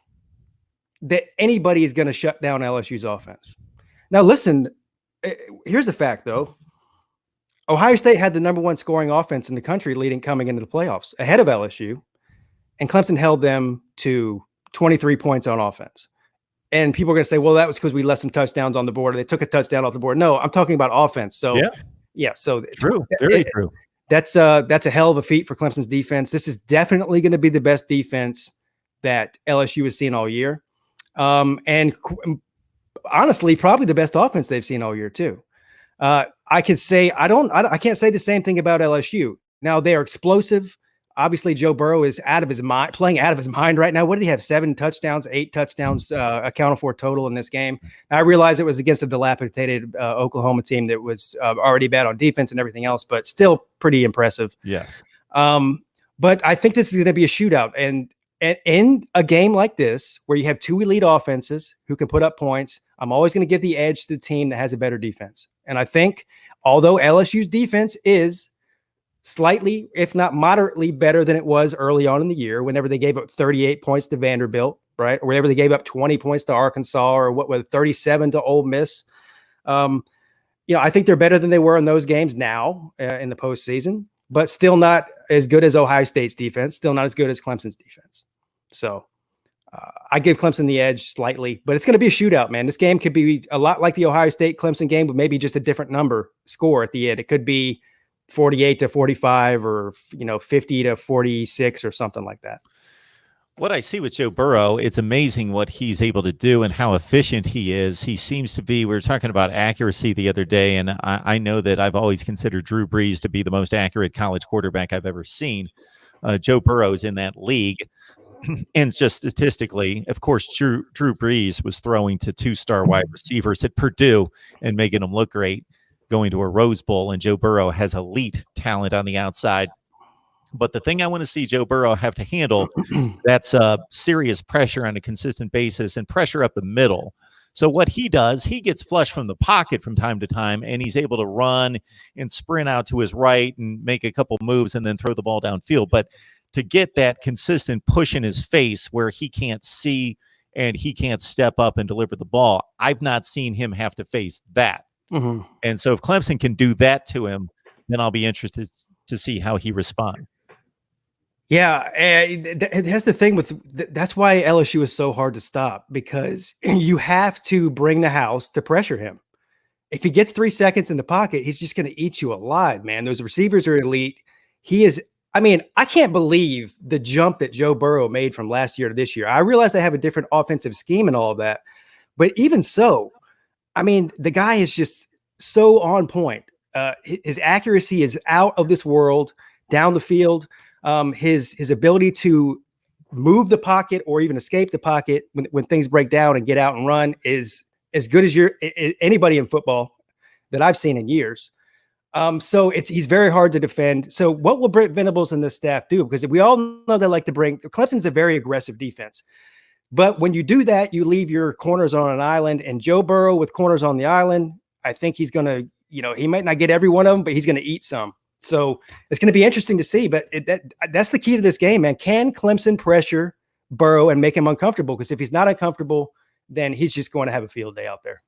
that anybody is going to shut down LSU's offense. Now, listen, here's the fact, though. Ohio State had the #1 scoring offense in the country coming into the playoffs ahead of LSU, and Clemson held them to 23 points on offense. And people are going to say, well, that was because we left some touchdowns on the board. They took a touchdown off the board. No, I'm talking about offense. So, so true. Very true. That's a hell of a feat for Clemson's defense. This is definitely going to be the best defense that LSU has seen all year. And honestly, probably the best offense they've seen all year too. I can say, I can't say the same thing about LSU. Now they are explosive. Obviously, Joe Burrow is playing out of his mind right now. What did he have? 7 touchdowns, 8 touchdowns accounted for total in this game. I realize it was against a dilapidated Oklahoma team that was already bad on defense and everything else, but still pretty impressive. Yes. But I think this is going to be a shootout. And in a game like this, where you have 2 elite offenses who can put up points, I'm always going to give the edge to the team that has a better defense. And I think, although LSU's defense is slightly, if not moderately, better than it was early on in the year, whenever they gave up 38 points to Vanderbilt, right? Or whenever they gave up 20 points to Arkansas, or 37 to Ole Miss. I think they're better than they were in those games now in the postseason, but still not as good as Ohio State's defense, still not as good as Clemson's defense. So I give Clemson the edge slightly, but it's going to be a shootout, man. This game could be a lot like the Ohio State-Clemson game, but maybe just a different score at the end. It could be 48-45 or 50-46 or something like that. What I see with Joe Burrow, it's amazing what he's able to do and how efficient he is. He seems to be, we were talking about accuracy the other day, and I know that I've always considered Drew Brees to be the most accurate college quarterback I've ever seen. Joe Burrow is in that league. And just statistically, of course, Drew Brees was throwing to 2-star wide receivers at Purdue and making them look great, going to a Rose Bowl, and Joe Burrow has elite talent on the outside. But the thing I want to see Joe Burrow have to handle, that's serious pressure on a consistent basis and pressure up the middle. So what he does, he gets flushed from the pocket from time to time, and he's able to run and sprint out to his right and make a couple moves and then throw the ball downfield. But to get that consistent push in his face where he can't see and he can't step up and deliver the ball, I've not seen him have to face that. Mm-hmm. And so if Clemson can do that to him, then I'll be interested to see how he responds. Yeah, that's the thing that's why LSU is so hard to stop, because you have to bring the house to pressure him. If he gets 3 seconds in the pocket, he's just going to eat you alive, man. Those receivers are elite. I can't believe the jump that Joe Burrow made from last year to this year. I realize they have a different offensive scheme and all of that, but even so, the guy is just so on point. His accuracy is out of this world down the field. His ability to move the pocket or even escape the pocket when things break down and get out and run is as good as anybody in football that I've seen in years. So he's very hard to defend. So what will Brent Venables and the staff do? Because we all know they like to Clemson's a very aggressive defense. But when you do that, you leave your corners on an island, and Joe Burrow with corners on the island, I think he's going to, he might not get every one of them, but he's going to eat some. So it's going to be interesting to see, but that's the key to this game, man. Can Clemson pressure Burrow and make him uncomfortable? Because if he's not uncomfortable, then he's just going to have a field day out there.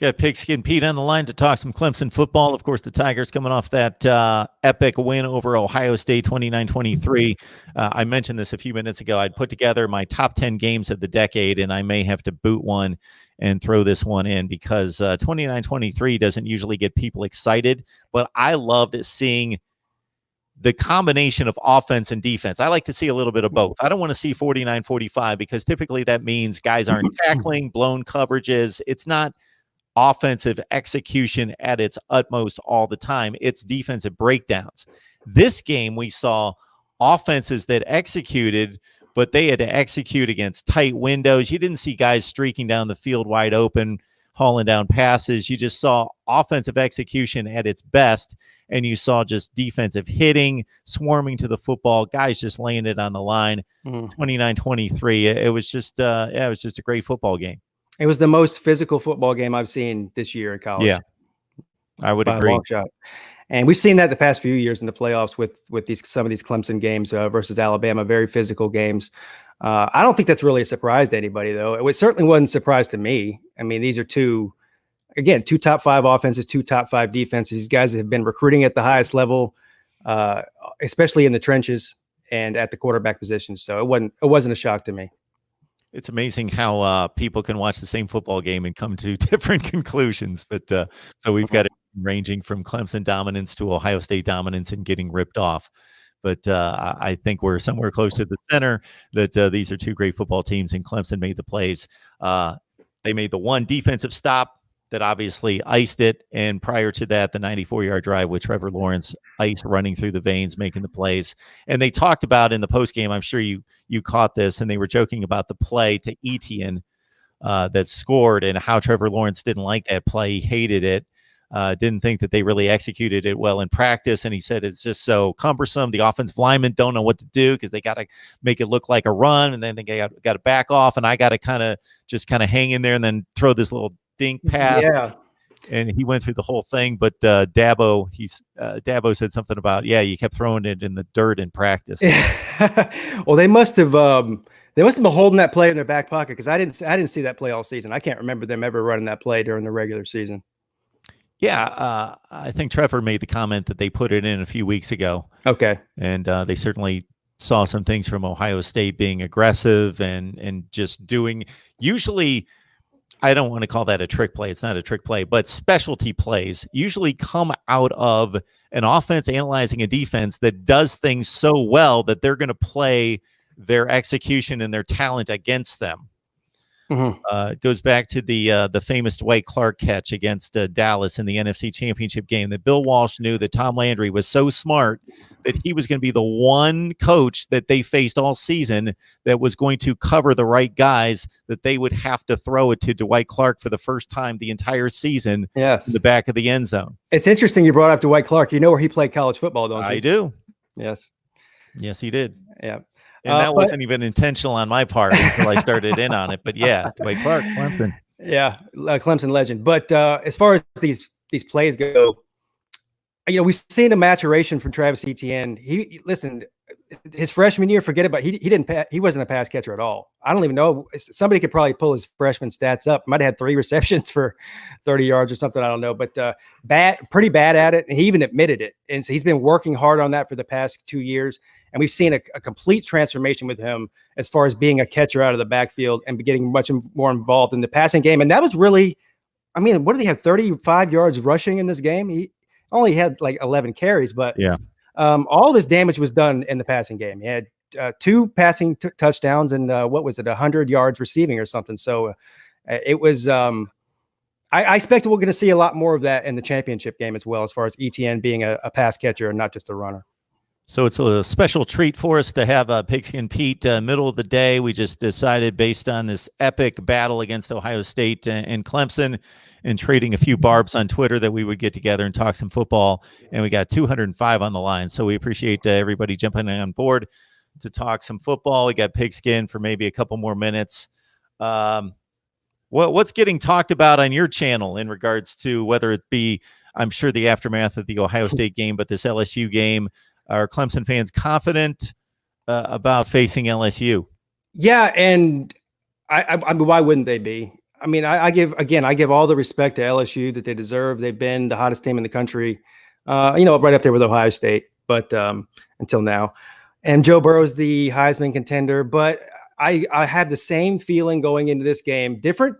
Got Pigskin Pete on the line to talk some Clemson football. Of course, the Tigers coming off that epic win over Ohio State, 29-23. I mentioned this a few minutes ago. I'd put together my top 10 games of the decade, and I may have to boot one and throw this one in because 29-23 doesn't usually get people excited. But I loved seeing the combination of offense and defense. I like to see a little bit of both. I don't want to see 49-45 because typically that means guys aren't tackling, blown coverages. It's not offensive execution at its utmost all the time. It's defensive breakdowns. This game, we saw offenses that executed, but they had to execute against tight windows. You didn't see guys streaking down the field wide open, hauling down passes. You just saw offensive execution at its best, and you saw just defensive hitting, swarming to the football, guys just laying it on the line. 29-23. It was just it was just a great football game. It was the most physical football game I've seen this year in college. Yeah, I would by agree. A long shot. And we've seen that the past few years in the playoffs with some of these Clemson games versus Alabama, very physical games. I don't think that's really a surprise to anybody, though. It certainly wasn't a surprise to me. I mean, these are two top 5 offenses, 2 top 5 defenses. These guys have been recruiting at the highest level, especially in the trenches and at the quarterback position. So it wasn't a shock to me. It's amazing how people can watch the same football game and come to different conclusions. But so we've got it ranging from Clemson dominance to Ohio State dominance and getting ripped off. But I think we're somewhere close to the center that these are 2 great football teams, and Clemson made the plays. They made the one defensive stop that obviously iced it. And prior to that, the 94-yard drive with Trevor Lawrence ice running through the veins, making the plays. And they talked about in the postgame, I'm sure you caught this, and they were joking about the play to Etienne that scored and how Trevor Lawrence didn't like that play. He hated it. Didn't think that they really executed it well in practice. And he said it's just so cumbersome. The offensive linemen don't know what to do because they got to make it look like a run, and then they got to back off, and I got to kind of hang in there and then throw this little dink pass. Yeah. And he went through the whole thing. But Dabo said something about, you kept throwing it in the dirt in practice. Well, they must have been holding that play in their back pocket, because I didn't see that play all season. I can't remember them ever running that play during the regular season. Yeah, I think Trevor made the comment that they put it in a few weeks ago. Okay. And they certainly saw some things from Ohio State being aggressive and just doing, usually, I don't want to call that a trick play. It's not a trick play, but specialty plays usually come out of an offense analyzing a defense that does things so well that they're going to play their execution and their talent against them. It goes back to the famous Dwight Clark catch against Dallas in the NFC Championship game, that Bill Walsh knew that Tom Landry was so smart that he was going to be the one coach that they faced all season that was going to cover the right guys, that they would have to throw it to Dwight Clark for the first time the entire season. Yes. In the back of the end zone. It's interesting you brought up Dwight Clark. You know where he played college football, don't you? I do. Yes. Yes, he did. Yeah. And that wasn't even intentional on my part until I started in on it. But yeah, Dwight Clark, Clemson. Yeah, Clemson legend. But as far as these plays go, we've seen a maturation from Travis Etienne. Listen, his freshman year, forget about he wasn't a pass catcher at all. I don't even know. Somebody could probably pull his freshman stats up. Might have had 3 receptions for 30 yards or something. I don't know, but pretty bad at it. And he even admitted it. And so he's been working hard on that for the past 2 years. And we've seen a complete transformation with him as far as being a catcher out of the backfield and getting much more involved in the passing game. And that was really, what did he have? 35 yards rushing in this game. He only had like 11 carries, but yeah. All of his damage was done in the passing game. He had 2 passing touchdowns and 100 yards receiving or something. So it was. I expect we're going to see a lot more of that in the championship game as well, as far as Etienne being a pass catcher and not just a runner. So it's a special treat for us to have Pigskin Pete middle of the day. We just decided, based on this epic battle against Ohio State and Clemson, and trading a few barbs on Twitter, that we would get together and talk some football. And we got 205 on the line. So we appreciate everybody jumping on board to talk some football. We got Pigskin for maybe a couple more minutes. What's getting talked about on your channel in regards to whether it be, I'm sure, the aftermath of the Ohio State game, but this LSU game? Are Clemson fans confident about facing LSU? Yeah, and I mean, why wouldn't they be? I give all the respect to LSU that they deserve. They've been the hottest team in the country, right up there with Ohio State, but until now. And Joe Burrow's the Heisman contender, but I had the same feeling going into this game, different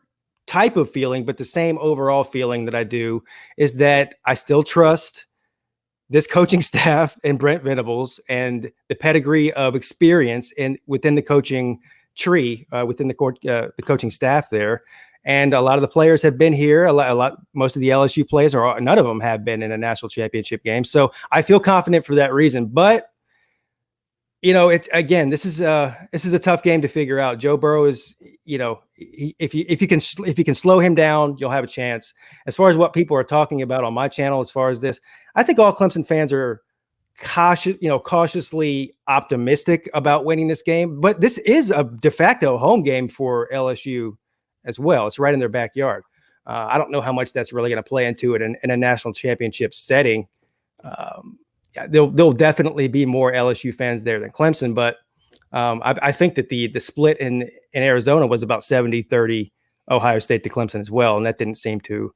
type of feeling, but the same overall feeling that I do is that I still trust this coaching staff and Brent Venables and the pedigree of experience within the coaching tree, within the coaching staff there. And a lot of the players have been here. Most of the LSU players, or none of them, have been in a national championship game. So I feel confident for that reason. But It's again, this is a tough game to figure out. Joe Burrow is, if you can slow him down, you'll have a chance. As far as what people are talking about on my channel, as far as this, I think all Clemson fans are cautiously optimistic about winning this game. But this is a de facto home game for LSU as well. It's right in their backyard. I don't know how much that's really going to play into it in a national championship setting. Yeah, there'll definitely be more LSU fans there than Clemson, but I think that the split in Arizona was about 70-30 Ohio State to Clemson as well, and that didn't seem to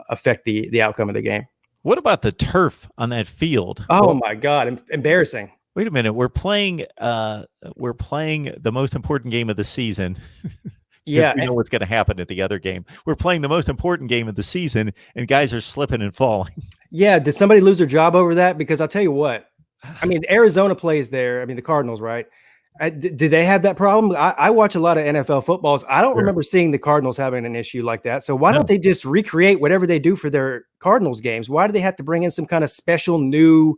affect the outcome of the game. What about the turf on that field? Oh my God, embarrassing! Wait a minute, we're playing the most important game of the season. Yeah, we know what's going to happen at the other game. We're playing the most important game of the season, and guys are slipping and falling. Yeah, did somebody lose their job over that? Because I'll tell you what, I mean, Arizona plays there. I mean, the Cardinals, right? Do they have that problem? I watch a lot of NFL footballs. I don't remember seeing the Cardinals having an issue like that. So why don't they just recreate whatever they do for their Cardinals games? Why do they have to bring in some kind of special new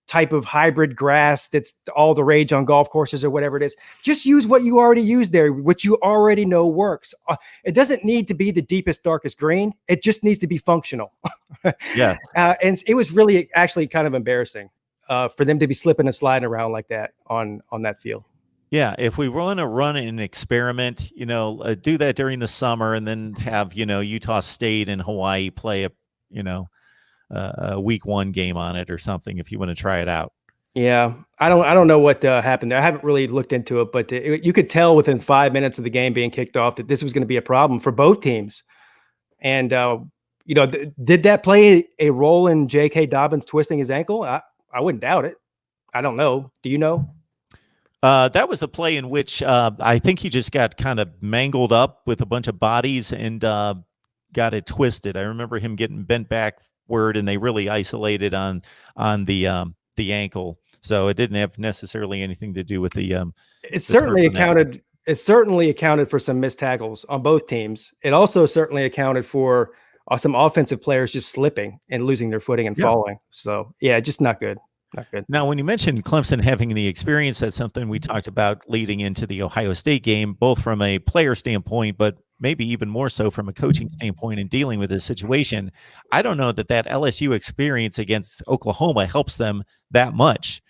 type of hybrid grass that's all the rage on golf courses or whatever it is? Just use what you already use there, which you already know works. It doesn't need to be the deepest, darkest green. It just needs to be functional. Yeah. And it was really actually kind of embarrassing for them to be slipping and sliding around like that on that field. Yeah, if we want to run an experiment, do that during the summer and then have, Utah State and Hawaii play a week 1 game on it or something if you want to try it out. Yeah, I don't know what happened there. I haven't really looked into it, but you could tell within 5 minutes of the game being kicked off that this was going to be a problem for both teams. And did that play a role in J.K. Dobbins twisting his ankle? I wouldn't doubt it. I don't know. Do you know? That was the play in which I think he just got kind of mangled up with a bunch of bodies and got it twisted. I remember him getting bent backward, and they really isolated on the ankle. So it didn't have necessarily anything to do with the. It certainly accounted for some missed tackles on both teams. It also certainly accounted for some offensive players just slipping and losing their footing and falling. So yeah, just not good. Not good. Now, when you mentioned Clemson having the experience, that's something we talked about leading into the Ohio State game, both from a player standpoint, but maybe even more so from a coaching standpoint in dealing with this situation. I don't know that LSU experience against Oklahoma helps them that much.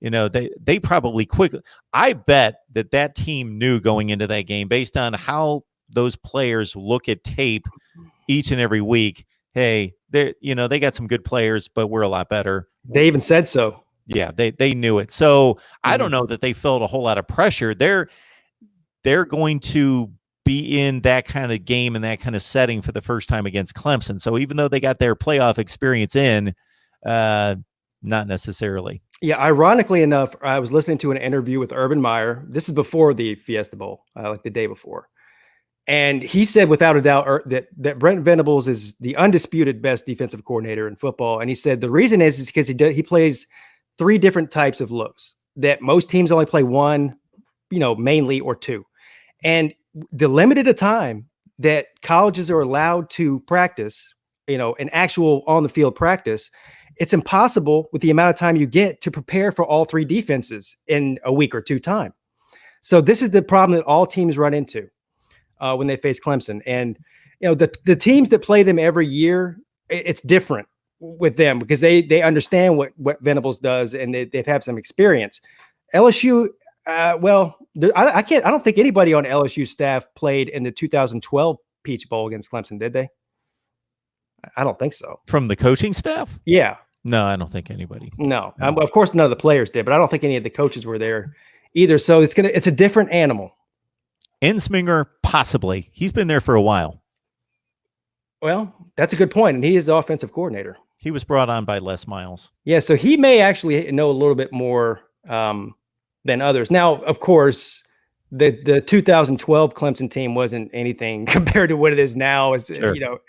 They probably quickly. I bet that team knew going into that game, based on how those players look at tape each and every week. Hey, they got some good players, but we're a lot better. They even said so. Yeah, they knew it. So I don't know that they felt a whole lot of pressure. They're going to be in that kind of game and that kind of setting for the first time against Clemson. So even though they got their playoff experience in, not necessarily. Yeah, ironically enough, I was listening to an interview with Urban Meyer. This is before the Fiesta Bowl, like the day before. And he said, without a doubt, that Brent Venables is the undisputed best defensive coordinator in football. And he said the reason is because he plays 3 different types of looks that most teams only play 1, mainly, or 2. And the limited of time that colleges are allowed to practice, an actual on the field practice, it's impossible with the amount of time you get to prepare for all 3 defenses in a week or 2 time. So this is the problem that all teams run into when they face Clemson. And, the teams that play them every year, it's different with them because they understand what Venables does and they've had some experience. LSU, I don't think anybody on LSU staff played in the 2012 Peach Bowl against Clemson, did they? I don't think so. From the coaching staff? Yeah. No, I don't think anybody. No. Of course, none of the players did, but I don't think any of the coaches were there either. So it's a different animal. Ensminger, possibly. He's been there for a while. Well, that's a good point, and he is the offensive coordinator. He was brought on by Les Miles. Yeah, so he may actually know a little bit more than others. Now, of course, the 2012 Clemson team wasn't anything compared to what it is now as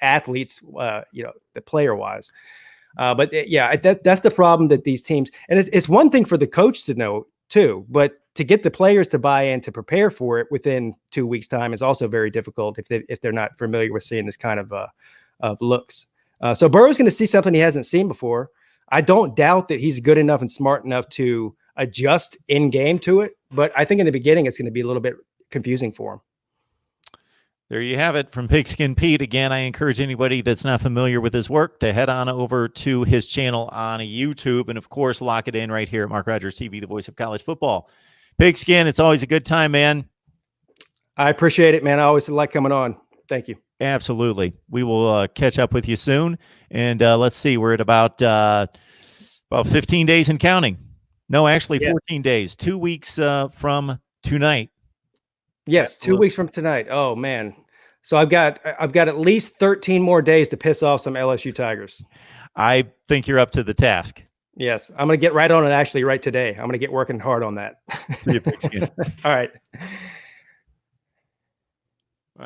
athletes, the player-wise. But yeah, that's the problem that these teams, and it's one thing for the coach to know too, but to get the players to buy in to prepare for it within 2 weeks' time is also very difficult if they're not familiar with seeing this kind of looks. So Burrow's going to see something he hasn't seen before. I don't doubt that he's good enough and smart enough to adjust in game to it. But I think in the beginning, it's going to be a little bit confusing for him. There you have it from Pigskin Pete. Again, I encourage anybody that's not familiar with his work to head on over to his channel on YouTube. And of course, lock it in right here at Mark Rogers TV, the voice of college football. Pigskin, it's always a good time, man. I appreciate it, man. I always like coming on. Thank you. Absolutely. We will catch up with you soon. And let's see, we're at about 15 days and counting. No, actually 14 days, 2 weeks from tonight. Yes, 2 weeks from tonight. Oh man. So I've got at least 13 more days to piss off some LSU Tigers. I think you're up to the task. Yes, I'm going to get right on it actually right today. I'm going to get working hard on that. See you, Pigskin. All right.